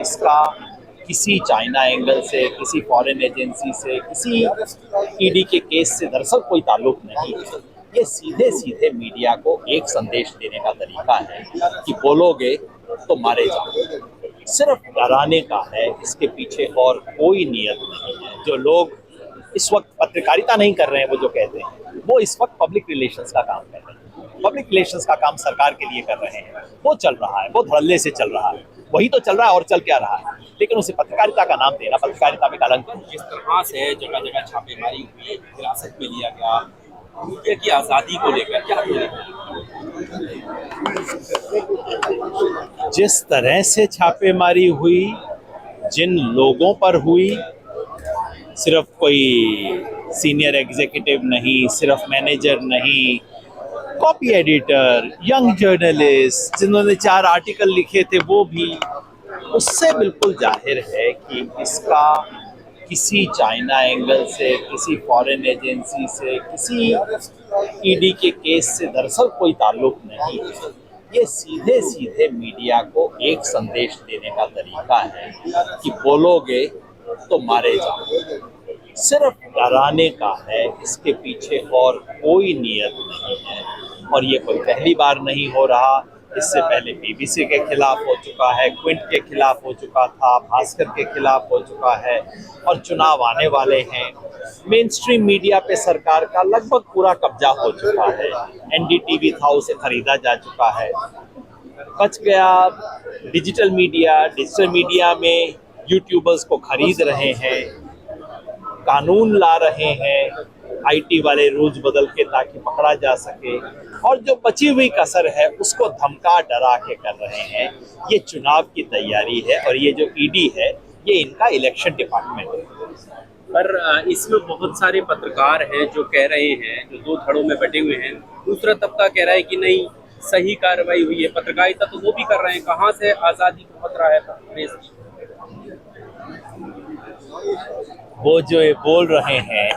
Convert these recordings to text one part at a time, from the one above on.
इसका किसी China angle से, किसी फॉरेन एजेंसी से, किसी ईडी के केस से दरअसल कोई ताल्लुक नहीं है। ये सीधे सीधे मीडिया को एक संदेश देने का तरीका है कि बोलोगे तो मारे जाओगे। सिर्फ डराने का है, इसके पीछे और कोई नियत नहीं है। जो लोग इस वक्त पत्रकारिता नहीं कर रहे हैं, वो जो कहते हैं, वो इस वक्त पब्लिक रिलेशंस का काम कर रहे हैं। पब्लिक रिलेशंस का काम सरकार के लिए कर रहे हैं। वो चल रहा है, वो धड़ल्ले से चल रहा है, वही तो चल रहा है और चल क्या रहा है। लेकिन उसे पत्रकारिता का नाम देना, पत्रकारिता में कलंक। जिस तरह से जगह जगह छापेमारी हुई, हिरासत में लिया गया, मीडिया की आज़ादी को लेकर क्या जिस तरह से छापेमारी हुई, जिन लोगों पर हुई, सिर्फ कोई सीनियर एग्जीक्यूटिव नहीं, सिर्फ मैनेजर नहीं, कॉपी एडिटर, यंग जर्नलिस्ट जिन्होंने 4 आर्टिकल लिखे थे वो भी, उससे बिल्कुल जाहिर है कि इसका किसी चाइना एंगल से, किसी फॉरेन एजेंसी से, किसी ईडी के केस से दरअसल कोई ताल्लुक नहीं है। ये सीधे सीधे मीडिया को एक संदेश देने का तरीका है कि बोलोगे तो मारे जाओगे। सिर्फ डराने का है, इसके पीछे और कोई नियत नहीं है। और ये कोई पहली बार नहीं हो रहा। इससे पहले बीबीसी के खिलाफ हो चुका है, क्विंट के खिलाफ हो चुका था, भास्कर के खिलाफ हो चुका है, और चुनाव आने वाले हैं। मेन स्ट्रीम मीडिया पे सरकार का लगभग पूरा कब्जा हो चुका है। एनडीटीवी था, उसे खरीदा जा चुका है। बच गया डिजिटल मीडिया। डिजिटल मीडिया में यूट्यूबर्स को खरीद रहे हैं, कानून ला रहे हैं, आईटी वाले रूल्स बदल के ताकि पकड़ा जा सके, और जो बची हुई कसर है उसको धमका डरा के कर रहे हैं। ये चुनाव की तैयारी है, और ये जो ईडी है ये इनका इलेक्शन डिपार्टमेंट है। पर इसमें बहुत सारे पत्रकार हैं जो कह रहे हैं, जो 2 धड़ों में बटे हुए हैं। दूसरा तबका कह रहा है कि नहीं, सही कार्रवाई हुई है। पत्रकारिता तो वो भी कर रहे हैं, कहाँ से आज़ादी को खतरा है प्रेस की? वो जो ये बोल रहे हैं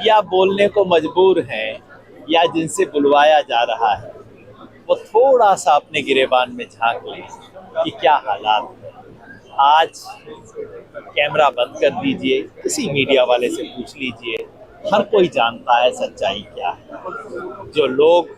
या बोलने को मजबूर हैं, या जिनसे बुलवाया जा रहा है, वो थोड़ा सा अपने गिरेबान में झांक लें कि क्या हालात है। आज कैमरा बंद कर दीजिए, किसी मीडिया वाले से पूछ लीजिए, हर कोई जानता है सच्चाई क्या है। जो लोग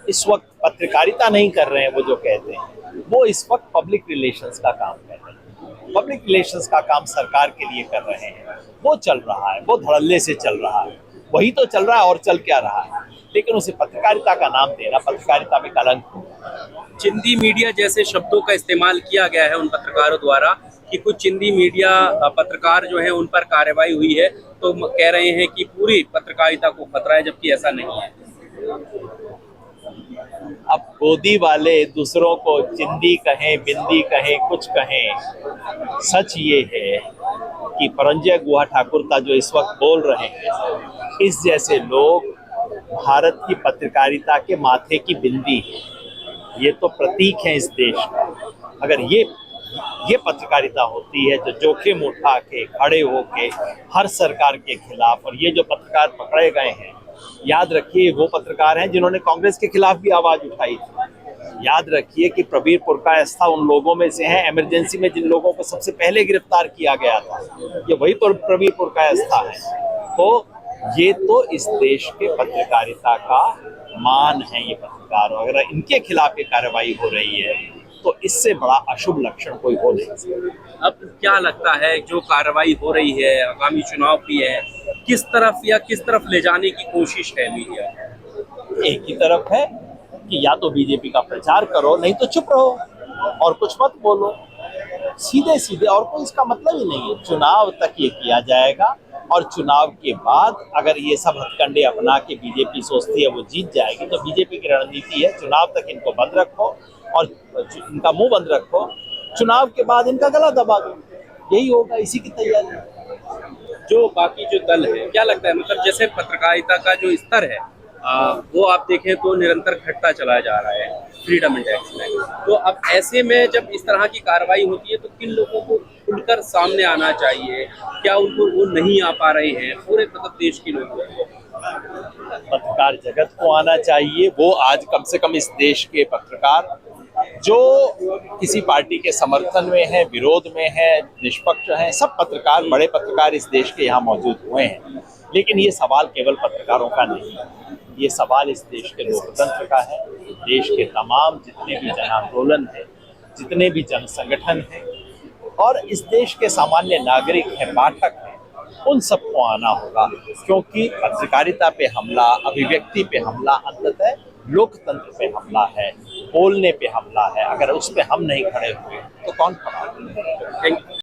इस वक्त पत्रकारिता नहीं कर रहे हैं, वो जो कहते हैं, वो इस वक्त पब्लिक रिलेशंस का काम कर रहे हैं। पब्लिक रिलेशंस का काम सरकार के लिए कर रहे हैं। वो चल रहा है, वो धड़ल्ले से चल रहा है, वही तो चल रहा है और चल क्या रहा है। लेकिन उसे पत्रकारिता का नाम देना, पत्रकारिता में कलंक। चिंदी मीडिया जैसे शब्दों का इस्तेमाल किया गया है उन पत्रकारों द्वारा कि कुछ चिंदी मीडिया पत्रकार जो है उन पर कार्रवाई हुई है, तो कह रहे हैं कि पूरी पत्रकारिता को खतरा है, जबकि ऐसा नहीं है। अब गोदी वाले दूसरों को चिंदी कहें, बिंदी कहें, कुछ कहें, सच ये है कि परंजय गुहा ठाकुर जो इस वक्त बोल रहे हैं, इस जैसे लोग भारत की पत्रकारिता के माथे की बिंदी है। ये तो प्रतीक है इस देश का। अगर ये पत्रकारिता होती है जो जोखिम उठा के खड़े होके हर सरकार के खिलाफ, और ये जो पत्रकार पकड़े गए हैं, याद रखिए वो पत्रकार हैं जिन्होंने कांग्रेस के खिलाफ भी आवाज उठाई थी। याद रखिए कि प्रवीर पुरकायस्था उन लोगों में से हैं, इमरजेंसी में जिन लोगों को सबसे पहले गिरफ्तार किया गया था, ये वही प्रवीर पुरकायस्था है। तो ये तो इस देश के पत्रकारिता का मान है। ये पत्रकार, अगर इनके खिलाफ ये कार्रवाई हो रही है तो इससे बड़ा अशुभ लक्षण कोई हो नहीं सकता। अब क्या लगता है, जो कार्रवाई हो रही है, आगामी चुनाव भी है, किस तरफ या किस तरफ ले जाने की कोशिश है मीडिया? एक ही तरफ है कि या तो बीजेपी का प्रचार करो, नहीं तो चुप रहो और कुछ मत बोलो। सीधे सीधे, और कोई इसका मतलब ही नहीं है। चुनाव तक ये किया जाएगा, और चुनाव के बाद अगर ये सब हथकंडे अपना के बीजेपी सोचती है वो जीत जाएगी, तो बीजेपी की रणनीति है चुनाव तक इनको बंद रखो और इनका मुंह बंद रखो, चुनाव के बाद इनका गला दबा दो। यही होगा, इसी की तैयारी। जो बाकी जो दल है, क्या लगता है, मतलब जैसे पत्रकारिता का जो स्तर है वो आप देखें तो निरंतर घटता चला जा रहा है फ्रीडम इंडेक्स में। तो अब ऐसे में जब इस तरह की कार्रवाई होती है तो किन लोगों को खुलकर सामने आना चाहिए? क्या उनको वो नहीं आ पा रहे हैं? पूरे मतलब देश के लोगों को पत्रकार जगत को आना चाहिए। वो आज कम से कम इस देश के पत्रकार जो किसी पार्टी के समर्थन में है, विरोध में है, निष्पक्ष हैं, सब पत्रकार, बड़े पत्रकार इस देश के यहाँ मौजूद हुए हैं। लेकिन ये सवाल केवल पत्रकारों का नहीं है, ये सवाल इस देश के लोकतंत्र का है। देश के तमाम जितने भी जन आंदोलन हैं, जितने भी जन संगठन हैं और इस देश के सामान्य नागरिक हैं, पाठक हैं, उन सबको आना होगा, क्योंकि पत्रकारिता पे हमला, अभिव्यक्ति पे हमला अंततः लोकतंत्र पे हमला है, बोलने पे हमला है। अगर उस पे हम नहीं खड़े हुए तो कौन खड़ा होगा? Thank you.